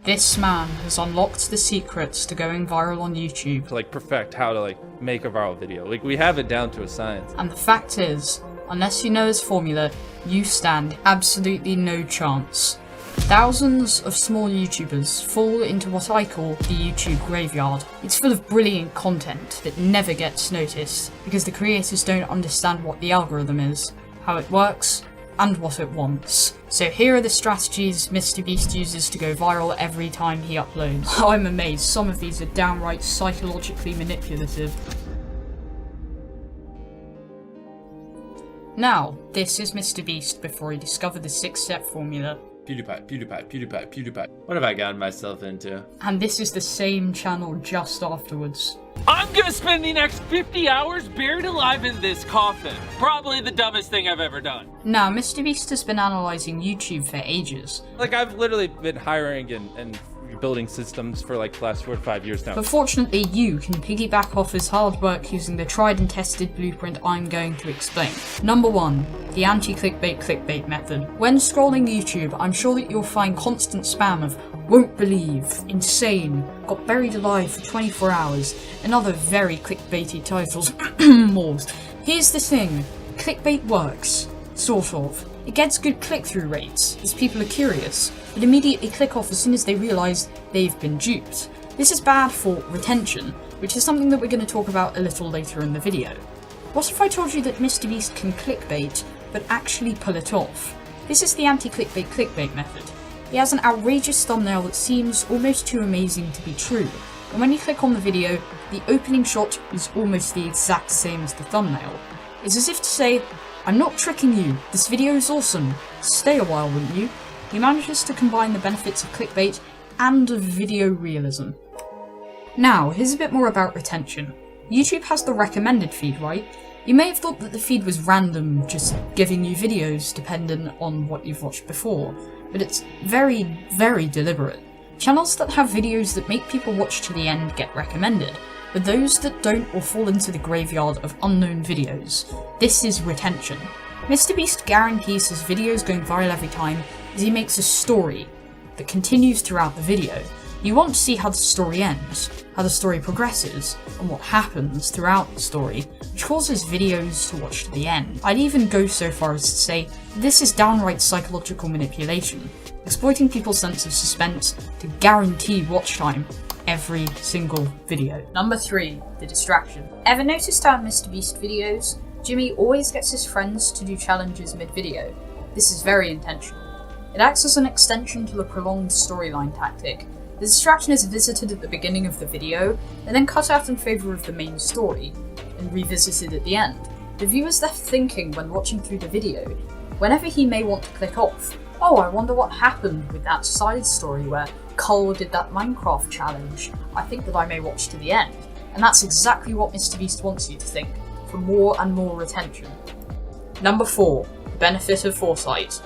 This man has unlocked the secrets to going viral on YouTube. To perfect how to make a viral video. We have it down to a science. And the fact is, unless you know his formula, you stand absolutely no chance. Thousands of small YouTubers fall into what I call the YouTube graveyard. It's full of brilliant content that never gets noticed because the creators don't understand what the algorithm is, how it works, and what it wants. So here are the strategies MrBeast uses to go viral every time he uploads. I'm amazed, some of these are downright psychologically manipulative. Now, this is MrBeast before he discovered the 6-step formula. PewDiePie. What have I gotten myself into? And this is the same channel just afterwards. I'm gonna spend the next 50 hours buried alive in this coffin. Probably the dumbest thing I've ever done. Now, MrBeast has been analysing YouTube for ages. I've literally been hiring and building systems for the last 4 to 5 years now. But fortunately, you can piggyback off his hard work using the tried and tested blueprint I'm going to explain. Number 1, the anti-clickbait clickbait method. When scrolling YouTube, I'm sure that you'll find constant spam of won't believe, insane, got buried alive for 24 hours, and other very clickbaity titles. More. Here's the thing, clickbait works. Sort of. It gets good click-through rates, as people are curious, but immediately click off as soon as they realise they've been duped. This is bad for retention, which is something that we're going to talk about a little later in the video. What if I told you that MrBeast can clickbait, but actually pull it off? This is the anti-clickbait clickbait method. He has an outrageous thumbnail that seems almost too amazing to be true, and when you click on the video, the opening shot is almost the exact same as the thumbnail. It's as if to say, I'm not tricking you, this video is awesome, stay a while wouldn't you? He manages to combine the benefits of clickbait and of video realism. Now, here's a bit more about retention. YouTube has the recommended feed, right? You may have thought that the feed was random, just giving you videos dependent on what you've watched before, but it's very, very deliberate. Channels that have videos that make people watch to the end get recommended, but those that don't will fall into the graveyard of unknown videos. This is retention. MrBeast guarantees his videos going viral every time as he makes a story that continues throughout the video. You want to see how the story ends, how the story progresses, and what happens throughout the story, which causes videos to watch to the end. I'd even go so far as to say this is downright psychological manipulation, exploiting people's sense of suspense to guarantee watch time every single video. Number 3, the distraction. Ever noticed how in MrBeast videos, Jimmy always gets his friends to do challenges mid-video? This is very intentional. It acts as an extension to the prolonged storyline tactic. The distraction is visited at the beginning of the video, and then cut out in favour of the main story, and revisited at the end. The viewer's left thinking when watching through the video, whenever he may want to click off, oh, I wonder what happened with that side story where Cole did that Minecraft challenge. I think that I may watch to the end. And that's exactly what MrBeast wants you to think, for more and more retention. Number 4, the benefit of foresight.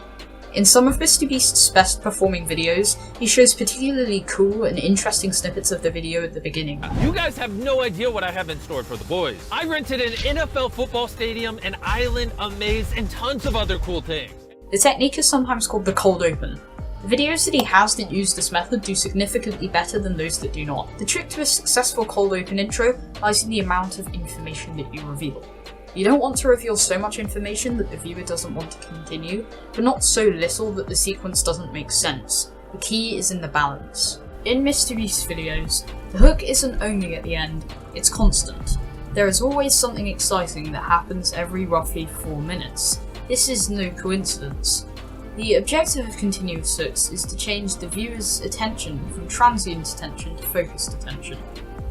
In some of MrBeast's best performing videos, he shows particularly cool and interesting snippets of the video at the beginning. You guys have no idea what I have in store for the boys. I rented an NFL football stadium, an island, a maze, and tons of other cool things. The technique is sometimes called the cold open. The videos that he has that use this method do significantly better than those that do not. The trick to a successful cold open intro lies in the amount of information that you reveal. You don't want to reveal so much information that the viewer doesn't want to continue, but not so little that the sequence doesn't make sense. The key is in the balance. In MrBeast's videos, the hook isn't only at the end, it's constant. There is always something exciting that happens every roughly 4 minutes. This is no coincidence. The objective of continuous hooks is to change the viewer's attention from transient attention to focused attention.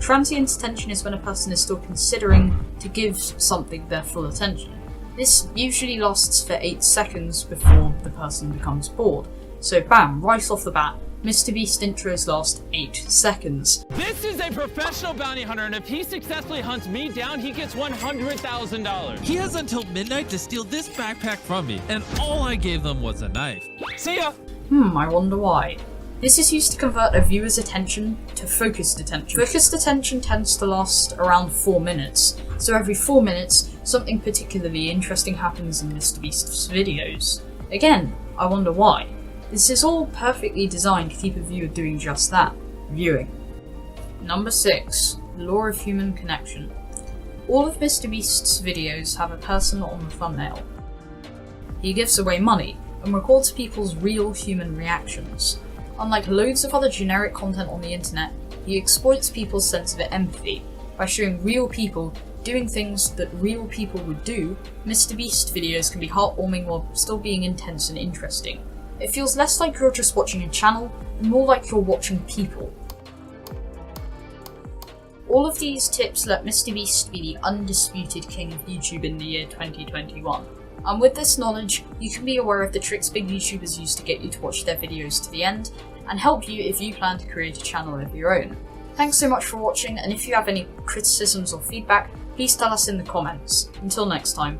Transient attention is when a person is still considering to give something their full attention. This usually lasts for 8 seconds before the person becomes bored. So bam, right off the bat, MrBeast intros last 8 seconds. This is a professional bounty hunter, and if he successfully hunts me down, he gets $100,000. He has until midnight to steal this backpack from me, and all I gave them was a knife. See ya! I wonder why. This is used to convert a viewer's attention to focused attention. Focused attention tends to last around 4 minutes, so every 4 minutes, something particularly interesting happens in MrBeast's videos. Again, I wonder why. This is all perfectly designed to keep a viewer doing just that, viewing. Number 6. Law of human connection. All of MrBeast's videos have a person on the thumbnail. He gives away money and records people's real human reactions. Unlike loads of other generic content on the internet, he exploits people's sense of empathy. By showing real people doing things that real people would do, MrBeast videos can be heartwarming while still being intense and interesting. It feels less like you're just watching a channel and more like you're watching people. All of these tips let MrBeast be the undisputed king of YouTube in the year 2021. And with this knowledge, you can be aware of the tricks big YouTubers use to get you to watch their videos to the end, and help you if you plan to create a channel of your own. Thanks so much for watching, and if you have any criticisms or feedback, please tell us in the comments. Until next time.